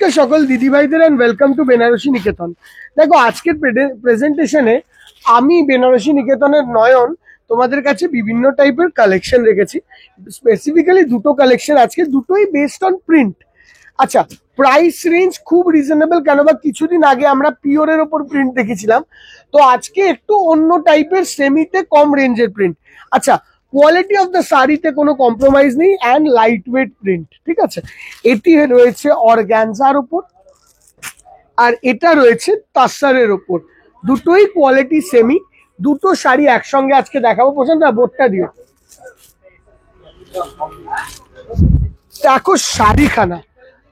নমস্কার সকল দিদি ভাইদের এন্ড ওয়েলকাম টু বেনারসি নিকেতন। দেখো আজকের প্রেজেন্টেশনে আমি বেনারসি নিকেতনের নয়ন তোমাদের কাছে বিভিন্ন টাইপের কালেকশন রেখেছি। স্পেসিফিক্যালি দুটো কালেকশন আজকে, দুটোই বেসড অন প্রিন্ট। আচ্ছা, প্রাইস রেঞ্জ খুব রিজনেবল, কেন বা কিছুদিন আগে আমরা পিওরের ওপর প্রিন্ট দেখেছিলাম, তো আজকে একটু অন্য টাইপের সেমিতে কম রেঞ্জের প্রিন্ট। আচ্ছা, কোয়ালিটি অফ দ্য শাড়িতে কোনো কম্প্রোমাইজ নেই অ্যান্ড লাইট ওয়েট প্রিন্ট, ঠিক আছে। এটি রয়েছে অর্গ্যানজার ওপর আর এটা রয়েছে তাসারের ওপর, দুটোই কোয়ালিটি সেমি। দুটো শাড়ি একসঙ্গে আজকে দেখাবো। পছন্দ বোর্ডটা দিও। দেখো শাড়িখানা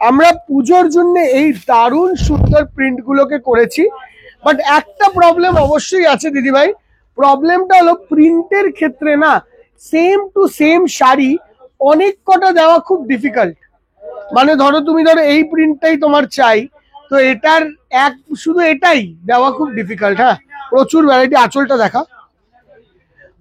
আমরা পুজোর জন্য এই দারুণ সুন্দর প্রিন্ট গুলোকে করেছি, বাট একটা প্রবলেম অবশ্যই আছে দিদিভাই। প্রবলেমটা হলো প্রিন্টের ক্ষেত্রে না সেম টু সেম শাড়ি অনেক কটা দেওয়া খুব ডিফিকাল্ট। মানে ধরো তুমি এই প্রিন্টটাই তোমার চাই, তো এটার শুধু এটাই দেওয়া খুব ডিফিকাল্ট। হ্যাঁ, প্রচুর ভ্যারাইটি। আঁচলটা দেখা,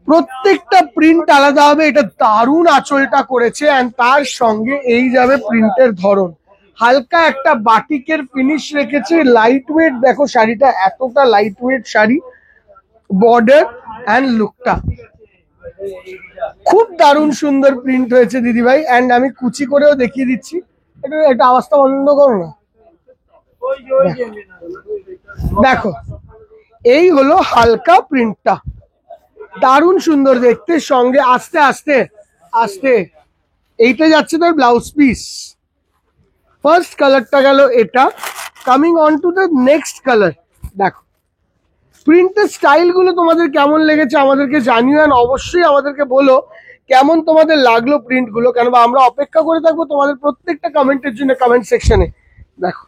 প্রত্যেকটা প্রিন্ট আলাদা হবে। এটা দারুণ আঁচলটা করেছে এন্ড তার সঙ্গে এই যাবে প্রিন্টের ধরন, হালকা একটা বাটিকের ফিনিশ রেখেছে। লাইট ওয়েট দেখো শাড়িটা, এতটা light weight sari. Border and লুকটা খুব দারুণ সুন্দর প্রিন্ট হয়েছে দিদিভাই। অ্যান্ড আমি কুচি করেও দেখিয়ে দিচ্ছি। এটা আওয়াজটা বন্ধ করো না। দেখো এই হলো হালকা প্রিন্টটা, দারুণ সুন্দর দেখতে। সঙ্গে আস্তে আস্তে আস্তে এইটা যাচ্ছে তোর ব্লাউজ পিস। ফার্স্ট কালারটা গেল এটা। Coming on to the next colour. দেখো প্রিন্টের স্টাইল গুলো তোমাদের কেমন লেগেছে আমাদেরকে জানিও, আর অবশ্যই আমাদেরকে বলো কেমন তোমাদের লাগলো প্রিন্ট গুলো, কেন আমরা অপেক্ষা করে থাকবো তোমাদের প্রত্যেকটা কমেন্টের জন্য কমেন্ট সেকশনে। দেখো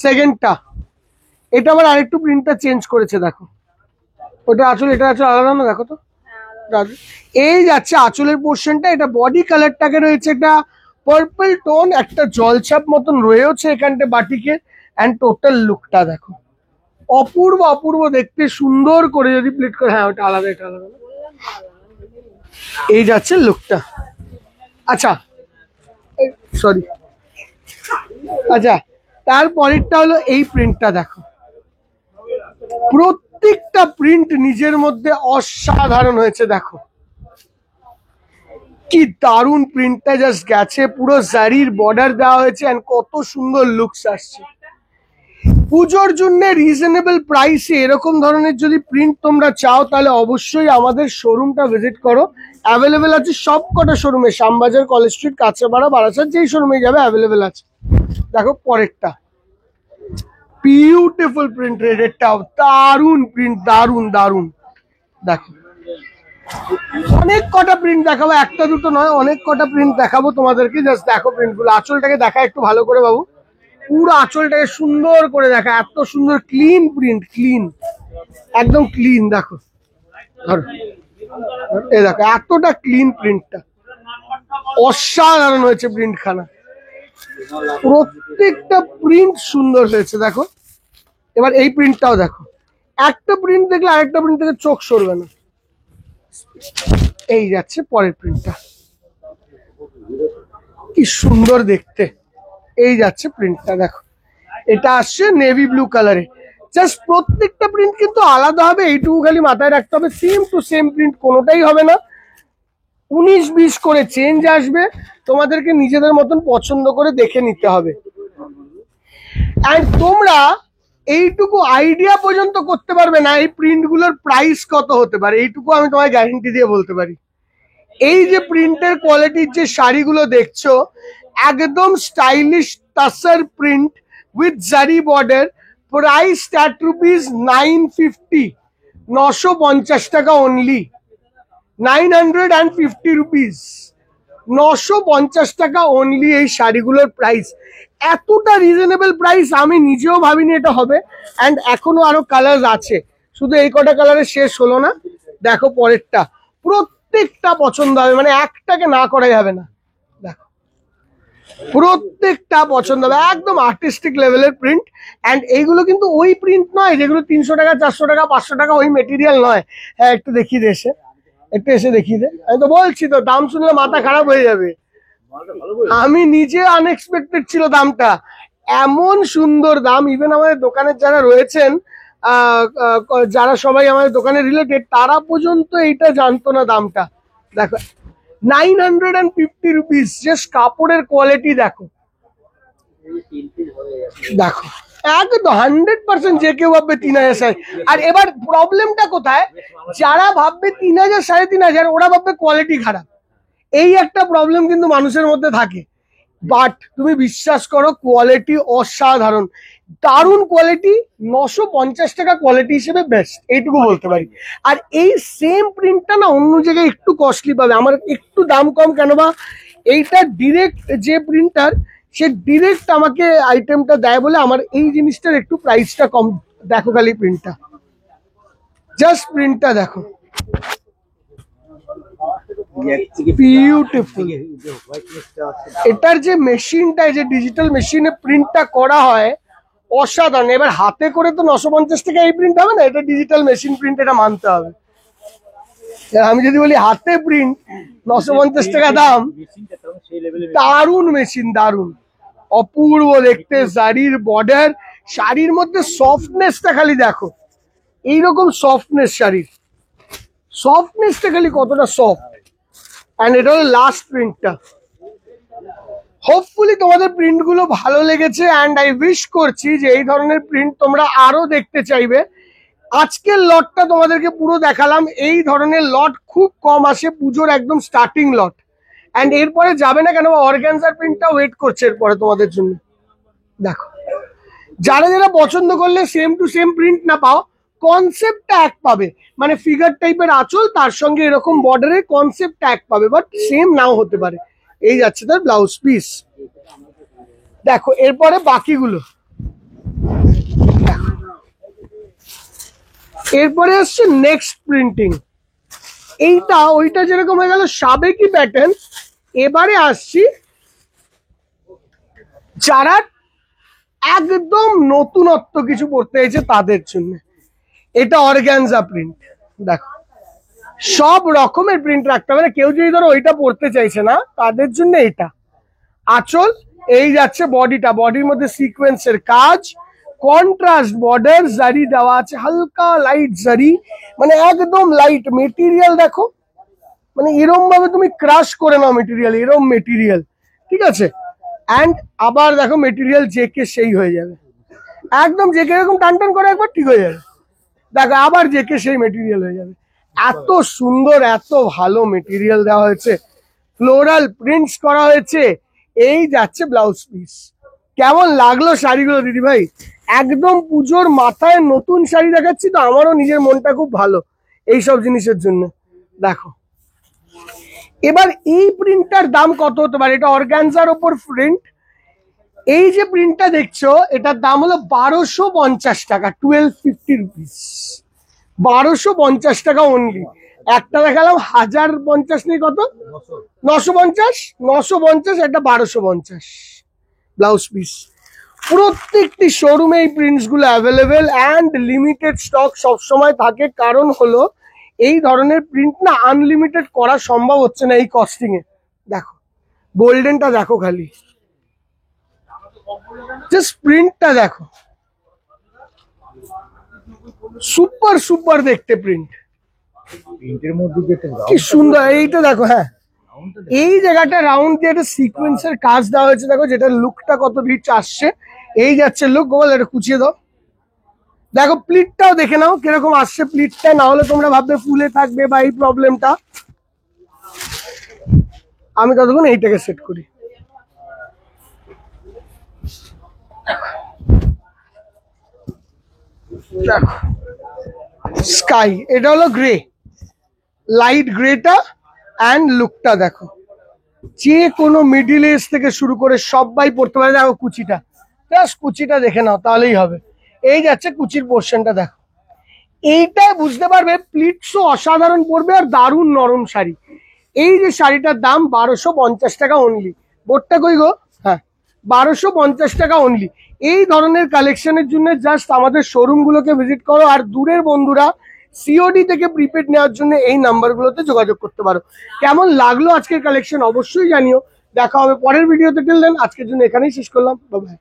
সেকেন্ডটা, এটা আবার আরেকটু প্রিন্টটা চেঞ্জ করেছে। দেখো ওটা আঁচল, এটা আঁচল আলাদা না। দেখো তো এই যাচ্ছে আঁচলের পোর্শনটা। এটা বডি কালারটাকে রয়েছে এটা পার্পল টোন, একটা জলছাপ মতন রয়েছে এখানটা বাটিকে। অ্যান্ড টোটাল লুকটা দেখো অপূর্ব অপূর্ব দেখতে, সুন্দর করে যদি প্লিট করে। হ্যাঁ ওটা আলাদা, এটা আলাদা। এই যাচ্ছে লুকটা। আচ্ছা সরি, আচ্ছা তারপরেরটা হলো এই প্রিন্টটা। দেখো প্রত্যেকটা প্রিন্ট নিজের মধ্যে অসাধারণ হয়েছে। দেখো কি দারুণ প্রিন্টটা জাস্ট গেছে, পুরো জারির বর্ডার দেওয়া হয়েছে এন্ড কত সুন্দর লুকস আসছে। পুজোর জন্য রিজনেবল প্রাইসে এরকম ধরনের যদি প্রিন্ট তোমরা চাও তাহলে অবশ্যই আমাদের শোরুমটা ভিজিট করো। অ্যাভেলেবেল আছে সব কটা শোরুমে, শ্যামবাজার, কলেজ স্ট্রিট, কাঁচরাপাড়া, বারাসাত, যেই শোরুমে যাবে অ্যাভেলেবেল আছে। দেখো পরেরটা, বিউটিফুল প্রিন্ট, রেডেরটাও দারুণ প্রিন্ট, দারুণ দারুণ। দেখো অনেক কটা প্রিন্ট দেখাবো, একটা দুটো নয়, অনেক কটা প্রিন্ট দেখাবো তোমাদেরকে। জাস্ট দেখো প্রিন্টগুলো। আঁচলটাকে দেখা একটু ভালো করে বাবু, পুরো আঁচলটাকে সুন্দর করে দেখা, এত সুন্দর ক্লিন প্রিন্ট, ক্লিন একদম ক্লিন। দেখো ধরো এই দেখো এতটা ক্লিন প্রিন্টটা, অসাধারণ হয়েছে প্রিন্ট খানা। প্রত্যেকটা প্রিন্ট সুন্দর হয়েছে। দেখো এবার এই প্রিন্টটাও দেখো, একটা প্রিন্ট দেখলে আরেকটা প্রিন্ট থেকে চোখ সরবে না। এই যাচ্ছে পরের প্রিন্টটা, কি সুন্দর দেখতে। এই যাচ্ছে প্রিন্টটা। দেখো এটা আসছে নেভি ব্লু কালারে। জাস্ট প্রত্যেকটা প্রিন্ট কিন্তু আলাদা হবে, এইটুকু খালি মাথায় রাখতে হবে। সেম টু সেম প্রিন্ট কোনোটাই হবে না, 19-20 করে চেঞ্জ আসবে। তোমাদেরকে নিজেদের মতন পছন্দ করে দেখে নিতে হবে। অ্যান্ড তোমরা এইটুকু আইডিয়া পর্যন্ত করতে পারবে না এই প্রিন্টগুলোর প্রাইস কত হতে পারে, এইটুকু আমি তোমায় গ্যারেন্টি দিয়ে বলতে পারি। এই যে প্রিন্টের কোয়ালিটির যে শাড়িগুলো দেখছো, একদম স্টাইলিশ তাসার প্রিন্ট উইথ জারি বর্ডার, প্রাইস স্টার্ট রুপিস 950, 950 টাকা অনলি। 950 রুপিস, 950 টাকা অনলি এই শাড়িগুলোর প্রাইস। এতটা রিজনেবল প্রাইস আমি নিজেও ভাবিনি এটা হবে। অ্যান্ড এখনো আরো কালার আছে, শুধু এই কটা কালারের শেষ হলো না। দেখো পরেরটা, প্রত্যেকটা পছন্দ হবে, মানে একটাকে না করা যাবে না। দেখো প্রত্যেকটা পছন্দ হবে, একদম আর্টিস্টিক লেভেলের প্রিন্ট। অ্যান্ড এইগুলো কিন্তু ওই প্রিন্ট নয় যেগুলো 300 টাকা, 400 টাকা, 500 টাকা, ওই মেটেরিয়াল নয়। হ্যাঁ একটু দেখিয়ে দে, একটু এসে দেখিয়ে দে। আমি তো বলছি তো, দাম শুনলে মাথা খারাপ হয়ে যাবে। আমি নিজে আনএক্সপেক্টেড ছিল দামটা। এমন সুন্দর দাম, ইভেন আমাদের দোকানের যারা রয়েছেন, যারা সবাই আমাদের দোকানে রিলেটেড, তারা পর্যন্ত এইটা জানতো না দামটা। দেখো 950 রুপিস, জাস্ট কাপড়ের কোয়ালিটি দেখো, দেখো একদম 100% যে কেউ ভাববে 3000। আর এবার প্রবলেমটা কোথায়, যারা ভাববে 3000 3500 ওরা ভাববে কোয়ালিটি খারাপ, এই একটা প্রবলেম কিন্তু মানুষের মধ্যে থাকে। বাট তুমি বিশ্বাস করো, কোয়ালিটি অসাধারণ, দারুণ কোয়ালিটি। 950 টাকা কোয়ালিটি হিসেবে বেস্ট, এইটুকু বলতে পারি। আর এই সেম প্রিন্টটা না অন্য জায়গায় একটু কস্টলি পাবে, আমার একটু দাম কম কেন, বা এইটা ডিরেক্ট যে প্রিন্টার সে ডিরেক্ট আমাকে আইটেমটা দেয় বলে আমার এই জিনিসটার একটু প্রাইসটা কম। দেখো খালি প্রিন্টটা, জাস্ট প্রিন্টটা দেখো, বিউটিফুল। এটার যে মেশিনটা, যে ডিজিটাল মেশিনে প্রিন্টটা করা হয় অসাধারণ। এবার হাতে করে তো 950 টাকা এই প্রিন্ট হবে না, এটা ডিজিটাল মেশিন প্রিন্ট, এটা মানতে হবে। আমি যদি বলি হাতে প্রিন্ট 950 টাকা দাম, দারুণ মেশিন, দারুণ অপূর্ব দেখতে। শাড়ির বর্ডার, শাড়ির মধ্যে সফটনেসটা খালি দেখো, এইরকম সফটনেস, শাড়ির সফটনেসটা খালি কতটা সফট। অ্যান্ড এটা হলো লাস্ট প্রিন্টটা। হোপফুলি তোমাদের প্রিন্টগুলো ভালো লেগেছে, অ্যান্ড আই উইশ করছি যে এই ধরনের প্রিন্ট তোমরা আরো দেখতে চাইবে। আজকের লটটা তোমাদেরকে পুরো দেখালাম, এই ধরনের লট খুব কম আসে, পুজোর একদম স্টার্টিং লট। অ্যান্ড এরপরে যাবে না কেন, অর্গানজার প্রিন্টটা ওয়েট করছে এরপরে তোমাদের জন্য। দেখো, যারা যারা পছন্দ করলে সেম টু সেম প্রিন্ট না পাও, কনসেপ্টটা এক পাবে, মানে ফিগার টাইপের আঁচল, তার সঙ্গে এরকম বর্ডারের কনসেপ্টটা এক পাবে, বাট সেম নাও হতে পারে। এই যাচ্ছে তার ব্লাউজ পিস। দেখো এরপরে বাকিগুলো, এরপরে আসছে নেক্সট প্রিন্টিং। এইটা ওইটা যেরকম হয়ে গেল সাবেকি প্যাটার্ন, এবারে আসছি যারা একদম নতুনত্ব কিছু পড়তে হয়েছে তাদের জন্য। এটা অর্গানজা প্রিন্ট, দেখো সব রকমের প্রিন্ট রাখতে হবে, কেউ যদি ধরো ওইটা পড়তে চাইছে না তাদের জন্য এটা আঁচল। এই যাচ্ছে বডিটা, বডির মধ্যে সিকোয়েন্সের কাজ, কন্ট্রাস্ট বর্ডার, জারি দেওয়া আছে, হালকা লাইট জারি, মানে একদম লাইট মেটেরিয়াল। দেখো মানে এরম ভাবে তুমি ক্রাশ করে নাও মেটেরিয়াল, এরম মেটেরিয়াল, ঠিক আছে। অ্যান্ড আবার দেখো মেটেরিয়াল জেকে সেই হয়ে যাবে, একদম জেকে এরকম টান টান করে একবার ঠিক হয়ে যাবে, দেখো আবার জেকে সেই মেটেরিয়াল হয়ে যাবে। এত সুন্দর, এত ভালো মেটেরিয়াল দেওয়া হয়েছে, ফ্লোরাল প্রিন্টস করা হয়েছে। এই যাচ্ছে ব্লাউজ পিস। কেমন লাগলো শাড়িগুলো দিদি ভাই? একদম পুজোর মাথায় নতুন শাড়ি দেখাচ্ছি তো, আমারও নিজের মনটা খুব ভালো এইসব জিনিসের জন্য। দেখো এবার এই প্রিন্টটার দাম কত হতে পারে, এটা অর্গানজার ওপর প্রিন্ট। এই যে প্রিন্টটা দেখছো এটার দাম হলো 1250 টাকা, 1250 রুপিস, 1250 টাকা অনলি। একটা দেখালাম 1050 নেই, কত 950, 950, একটা 1250 ব্লাউজ পিস। প্রত্যেকটি শোরুমে এই প্রিন্টস গুলো অ্যাভেলেবেল, অ্যান্ড লিমিটেড স্টক সবসময় থাকে, কারণ হলো এই ধরনের প্রিন্ট না আনলিমিটেড করা সম্ভব হচ্ছে না এই কস্টিং এ। দেখো গোল্ডেনটা দেখো খালি, জাস্ট প্রিন্টটা দেখো, সুপার সুপার দেখতে প্রিন্ট, কি সুন্দর। এইটা দেখো, হ্যাঁ এই জায়গাটা রাউন্ড দিয়ে একটা সিকোয়েন্সের কাজ দেওয়া হয়েছে, দেখো যেটা লুকটা কত রিচ আসছে। এই যাচ্ছে লুক, গোল এটা কুচিয়ে দাও। দেখো প্লিটটাও দেখে নাও কিরকম আসছে প্লিটটা, না হলে তোমরা ভাববে ফুলে থাকবে বা এই প্রবলেমটা। আমি ততক্ষণ এইটাকে সেট করি। দেখো স্কাই, এটা হলো গ্রে, লাইট গ্রেটা, অ্যান্ড লুকটা দেখো, যে কোনো মিডিল এজ থেকে শুরু করে সবাই পড়তে পারে। দেখো কুচিটা, জাস্ট কুচিটা দেখে নাও তাহলেই হবে। এই যাচ্ছে কুচির পোর্শনটা দেখো, এইটাই বুঝতে পারবে প্লিটসও অসাধারণ পড়বে, আর দারুণ নরম শাড়ি। এই যে শাড়িটার দাম 1250 টাকা অনলি। বোর্ডটা কই গো? হ্যাঁ 1250 টাকা অনলি। এই ধরনের কালেকশনের জন্য জাস্ট আমাদের শোরুমগুলোকে ভিজিট করো, আর দূরের বন্ধুরা সিওডি থেকে প্রিপেড নেওয়ার জন্য এই নাম্বারগুলোতে যোগাযোগ করতে পারো। কেমন লাগলো আজকের কালেকশন অবশ্যই জানিও। দেখা হবে পরের ভিডিওতে, টিল দেন আজকের জন্য এখানেই শেষ করলাম, বাই বাই।